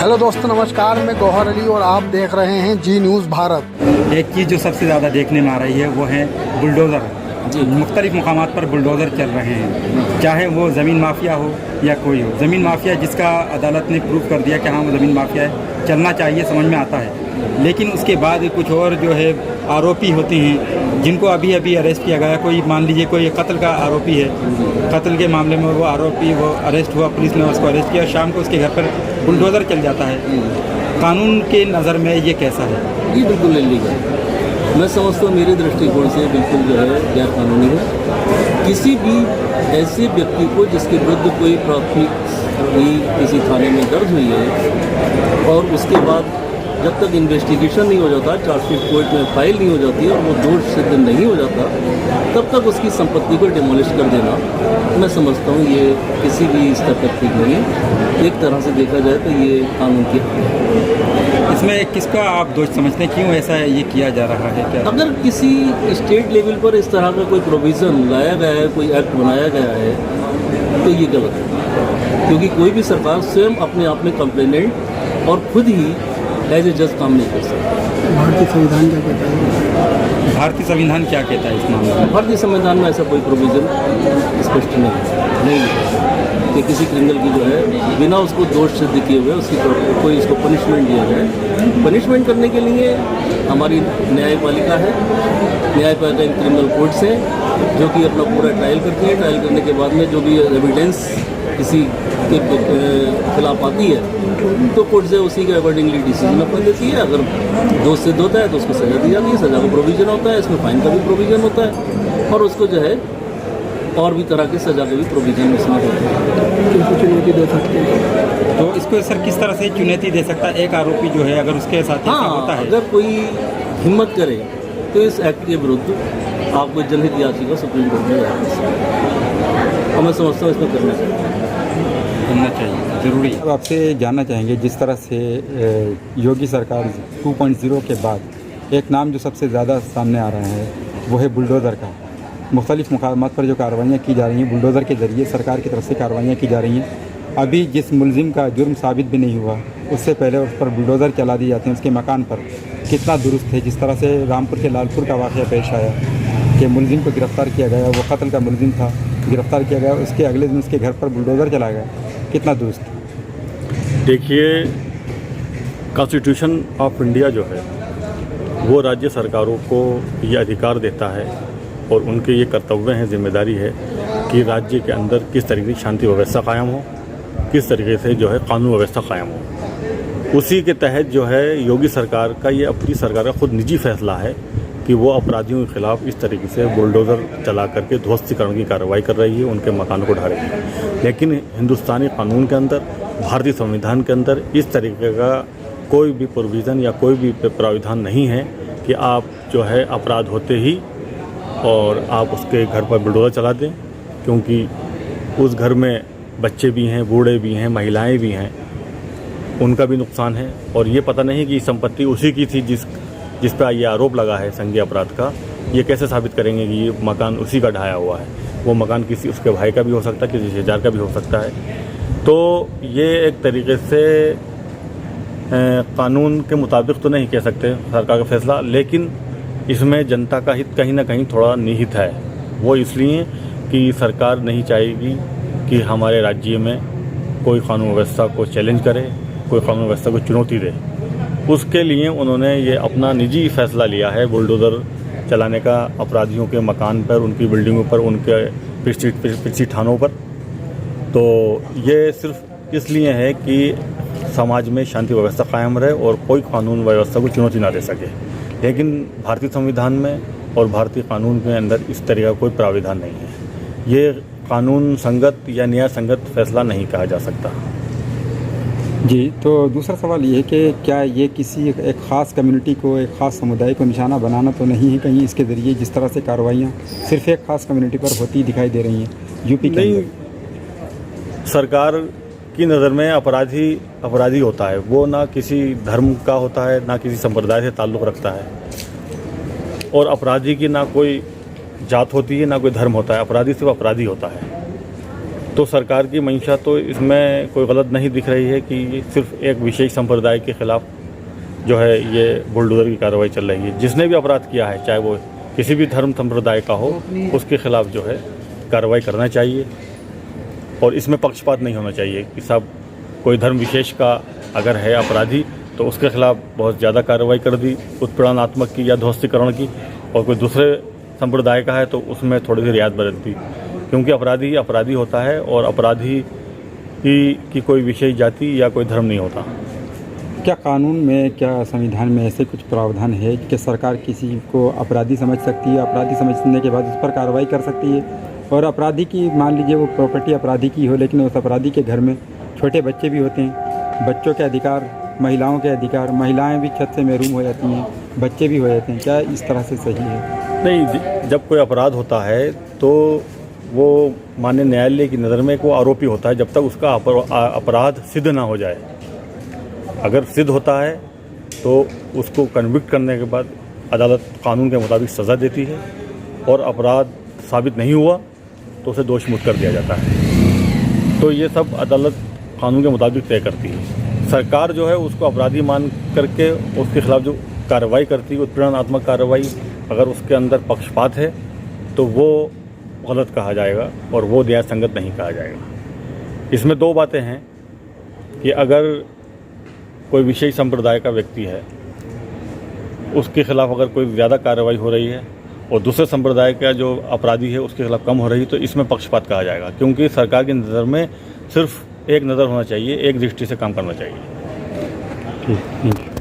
Hello दोस्तों, नमस्कार। मैं गौहर अली और आप देख रहे हैं जी न्यूज़ भारत। एक चीज़ जो सबसे ज़्यादा देखने में आ रही है वो है बुलडोज़र। मुख्तलिफ मुकामात पर बुलडोज़र चल रहे हैं, चाहे वो ज़मीन माफिया हो या कोई हो। ज़मीन माफिया जिसका अदालत ने प्रूव कर दिया कि हाँ वो ज़मीन माफिया है, चलना चाहिए, समझ में आता है। लेकिन उसके बाद कुछ और जो है आरोपी होते हैं जिनको अभी अभी अरेस्ट किया गया। कोई मान लीजिए कोई कत्ल का आरोपी है, कत्ल के मामले में वो आरोपी वो अरेस्ट हुआ, पुलिस ने उसको अरेस्ट किया, शाम को उसके घर पर बुलडोज़र चल जाता है। कानून के नज़र में ये कैसा है? ये बिल्कुल इल्लीगल है। मैं समझता हूँ मेरे दृष्टिकोण से बिल्कुल जो है गैर कानूनी है। किसी भी ऐसे व्यक्ति को जिसके विरुद्ध कोई प्राथमिक किसी थाने में दर्ज हुई है और उसके बाद जब तक इन्वेस्टिगेशन नहीं हो जाता, चार्जशीट कोर्ट में फाइल नहीं हो जाती और वो दोष सिद्ध नहीं हो जाता, तब तक उसकी संपत्ति को डिमोलिश कर देना, मैं समझता हूँ ये किसी भी स्तर पर ठीक नहीं। एक तरह से देखा जाए तो ये कानून की हद है। इसमें किसका आप दोष समझते हैं? क्यों ऐसा ये किया जा रहा है? क्या अगर किसी स्टेट लेवल पर इस तरह का कोई प्रोविज़न लाया गया है, कोई एक्ट बनाया गया है, तो ये गलत है। क्योंकि कोई भी सरकार स्वयं अपने आप में कंप्लेनेंट और खुद ही एज ए जज काम नहीं कर सकता। भारतीय संविधान क्या कहता है? भारतीय संविधान क्या कहता है इस मामले में? भारतीय संविधान में ऐसा कोई प्रोविज़न स्पष्ट नहीं है कि किसी क्रिमिनल की जो है बिना उसको दोष सिद्ध किए हुए उसकी कोई उसको पनिशमेंट दिया जाए। पनिशमेंट करने के लिए हमारी न्यायपालिका है, न्यायपालिका क्रिमिनल कोर्ट्स हैं जो कि अपना पूरा ट्रायल करती है। ट्रायल करने के बाद में जो भी एविडेंस किसी के खिलाफ आती है तो कोर्ट से उसी के अकॉर्डिंगली डिसीजन अपना देती है। अगर दोष सिद्ध होता है तो उसको सज़ा दी जाती है। सज़ा का प्रोविज़न होता है, इसमें फाइन का भी प्रोविज़न होता है और उसको जो है और भी तरह के सज़ा के भी प्रोविज़न इसमें होते हैं। चुनौती दे सकते हैं तो इसको सर किस तरह से चुनौती दे सकता है एक आरोपी जो है, अगर उसके साथ ऐसा होता है? अगर कोई हिम्मत करे तो इस एक्ट के विरुद्ध आप कोई जनहित याचिका सुप्रीम कोर्ट में जा सकते हैं और मैं समझता हूँ इसमें करना चाहिए, ज़रूरी। अब आपसे जानना चाहेंगे, जिस तरह से योगी सरकार 2.0 के बाद एक नाम जो सबसे ज़्यादा सामने आ रहा है वो है बुलडोज़र का। मुख्तलिफ़ मुकामात पर जो कार्रवाइयाँ की जा रही हैं बुलडोज़र के ज़रिए, सरकार की तरफ से कार्रवाइयाँ की जा रही हैं। अभी जिस मुलजिम का जुर्म साबित भी नहीं हुआ उससे पहले उस पर बुलडोज़र चला दिए जाते हैं उसके मकान पर, कितना दुरुस्त है? जिस तरह से रामपुर के लालपुर का वाक़या पेश आया कि मुलजिम को गिरफ़्तार किया गया, वो कत्ल का मुलजिम था, गिरफ़्तार किया गया, उसके अगले दिन उसके घर पर बुलडोज़र चला गया, कितना दुरुस्त? देखिए, कॉन्स्टिट्यूशन ऑफ इंडिया जो है वो राज्य सरकारों को ये अधिकार देता है और उनके ये कर्तव्य हैं, जिम्मेदारी है कि राज्य के अंदर किस तरीके की शांति व्यवस्था कायम हो, किस तरीके से जो है कानून व्यवस्था कायम हो। उसी के तहत जो है योगी सरकार का ये अपनी सरकार का खुद निजी फैसला है कि वो अपराधियों के खिलाफ इस तरीके से बुलडोज़र चला करके ध्वस्तीकरण की कार्रवाई कर रही है, उनके मकानों को ढा रही है। लेकिन हिंदुस्तानी कानून के अंदर, भारतीय संविधान के अंदर इस तरीके का कोई भी प्रोविज़न या कोई भी प्रावधान नहीं है कि आप जो है अपराध होते ही और आप उसके घर पर बुलडोज़र चला दें, क्योंकि उस घर में बच्चे भी हैं, बूढ़े भी हैं, महिलाएं भी हैं, उनका भी नुकसान है। और ये पता नहीं कि संपत्ति उसी की थी जिस पर ये आरोप लगा है संज्ञेय अपराध का। ये कैसे साबित करेंगे कि ये मकान उसी का ढाया हुआ है? वो मकान किसी उसके भाई का भी हो सकता है, किसी रिश्तेदार का भी हो सकता है। तो ये एक तरीके से कानून के मुताबिक तो नहीं कह सकते सरकार का फैसला, लेकिन इसमें जनता का हित कहीं ना कहीं थोड़ा निहित है। वो इसलिए कि सरकार नहीं चाहेगी कि हमारे राज्य में कोई कानून व्यवस्था को चैलेंज करे, कोई कानून व्यवस्था को चुनौती दे। उसके लिए उन्होंने ये अपना निजी फैसला लिया है बुलडोज़र चलाने का अपराधियों के मकान पर, उनकी बिल्डिंगों पर, उनके पिछली थानों पर। तो ये सिर्फ इसलिए है कि समाज में शांति व्यवस्था कायम रहे और कोई कानून व्यवस्था को चुनौती ना दे सके। लेकिन भारतीय संविधान में और भारतीय कानून के अंदर इस तरह का कोई प्राविधान नहीं है। ये कानून संगत या न्याय संगत फैसला नहीं कहा जा सकता। जी, तो दूसरा सवाल ये है कि क्या ये किसी एक ख़ास कम्युनिटी को, एक ख़ास समुदाय को निशाना बनाना तो नहीं है कहीं? इसके ज़रिए जिस तरह से कार्रवाइयाँ सिर्फ एक ख़ास कम्युनिटी पर होती दिखाई दे रही हैं यूपी के अंदर। सरकार की नज़र में अपराधी होता है, वो ना किसी धर्म का होता है, ना किसी संप्रदाय से ताल्लुक़ रखता है, और अपराधी की ना कोई जात होती है, ना कोई धर्म होता है। अपराधी सिर्फ अपराधी होता है। तो सरकार की मंशा तो इसमें कोई गलत नहीं दिख रही है कि सिर्फ एक विशेष संप्रदाय के खिलाफ जो है ये बुलडोज़र की कार्रवाई चल रही है। जिसने भी अपराध किया है, चाहे वो किसी भी धर्म संप्रदाय का हो, उसके खिलाफ जो है कार्रवाई करना चाहिए। और इसमें पक्षपात नहीं होना चाहिए कि साहब कोई धर्म विशेष का अगर है अपराधी तो उसके खिलाफ बहुत ज़्यादा कार्रवाई कर दी उत्पीड़नात्मक की या ध्वस्तीकरण की, और कोई दूसरे संप्रदाय का है तो उसमें थोड़ी सी रियायत बरत दी, क्योंकि अपराधी अपराधी होता है और अपराधी की कोई विशेष जाति या कोई धर्म नहीं होता। क्या कानून में, क्या संविधान में ऐसे कुछ प्रावधान है कि सरकार किसी को अपराधी समझ सकती है, अपराधी समझने के बाद उस पर कार्रवाई कर सकती है? और अपराधी की, मान लीजिए वो प्रॉपर्टी अपराधी की हो, लेकिन उस अपराधी के घर में छोटे बच्चे भी होते हैं, बच्चों के अधिकार, महिलाओं के अधिकार, महिलाएं भी छत से महरूम हो जाती हैं, बच्चे भी हो जाते हैं, क्या इस तरह से सही है? नहीं, जब कोई अपराध होता है तो वो माननीय न्यायालय की नज़र में एक वो आरोपी होता है जब तक उसका अपराध सिद्ध ना हो जाए। अगर सिद्ध होता है तो उसको कन्विक्ट करने के बाद अदालत कानून के मुताबिक सज़ा देती है, और अपराध साबित नहीं हुआ तो उसे दोष मुक्त कर दिया जाता है। तो ये सब अदालत कानून के मुताबिक तय करती है। सरकार जो है उसको अपराधी मान करके उसके खिलाफ जो कार्रवाई करती है, उत्पीड़नात्मक कार्रवाई, अगर उसके अंदर पक्षपात है तो वो गलत कहा जाएगा और वो न्याय संगत नहीं कहा जाएगा। इसमें दो बातें हैं कि अगर कोई विशेष संप्रदाय का व्यक्ति है, उसके खिलाफ अगर कोई ज़्यादा कार्रवाई हो रही है और दूसरे संप्रदाय का जो अपराधी है उसके खिलाफ कम हो रही है, तो इसमें पक्षपात कहा जाएगा, क्योंकि सरकार की नज़र में सिर्फ एक नज़र होना चाहिए, एक दृष्टि से काम करना चाहिए। ठीक।